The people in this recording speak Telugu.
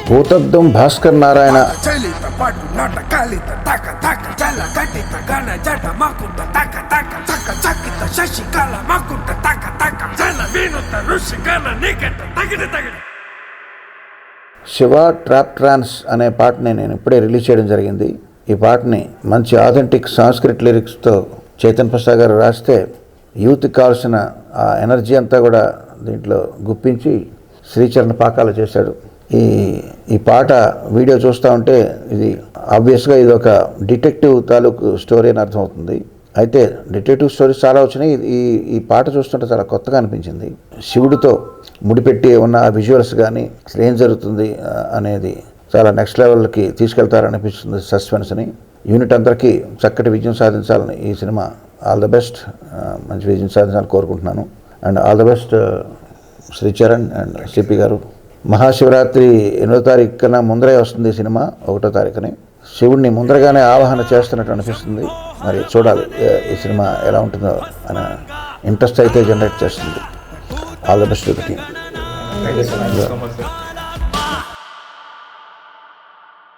భూతద్దం భాస్కర్ నారాయణ శివ ట్రాప్ ట్రాన్స్ అనే పాటని నేను ఇప్పుడే రిలీజ్ చేయడం జరిగింది. ఈ పాటని మంచి ఆథెంటిక్ సాంస్క్రిట్ లిరిక్స్తో చైతన్ ప్రసాద్ గారు రాస్తే యూత్కి కావాల్సిన ఆ ఎనర్జీ అంతా కూడా దీంట్లో గుప్పించి శ్రీచరణ్ పాకాలు చేశాడు. ఈ పాట వీడియో చూస్తూ ఉంటే ఇది ఆబ్వియస్గా ఇది ఒక డిటెక్టివ్ తాలూకు స్టోరీ అని అర్థమవుతుంది. అయితే డిటెక్టివ్ స్టోరీస్ చాలా వచ్చినాయి. ఈ పాట చూస్తుంటే చాలా కొత్తగా అనిపించింది. శివుడితో ముడిపెట్టి ఉన్న విజువల్స్ కానీ అసలు ఏం జరుగుతుంది అనేది చాలా నెక్స్ట్ లెవెల్కి తీసుకెళ్తారనిపిస్తుంది. సస్పెన్స్ని యూనిట్ అందరికీ చక్కటి విజయం సాధించాలని ఈ సినిమా ఆల్ ద బెస్ట్, మంచి విజయం సాధించాలని కోరుకుంటున్నాను. And all the best Sricharan and CP గారు. మహాశివరాత్రి 8వ తారీఖు కన్నా ముందరే వస్తుంది సినిమా. 1వ తారీఖుని శివుడిని ముందరగానే ఆవాహన చేస్తున్నట్టు అనిపిస్తుంది. మరి చూడాలి ఈ సినిమా ఎలా ఉంటుందో అనే ఇంట్రెస్ట్ అయితే జనరేట్ చేస్తుంది. All the best to the team.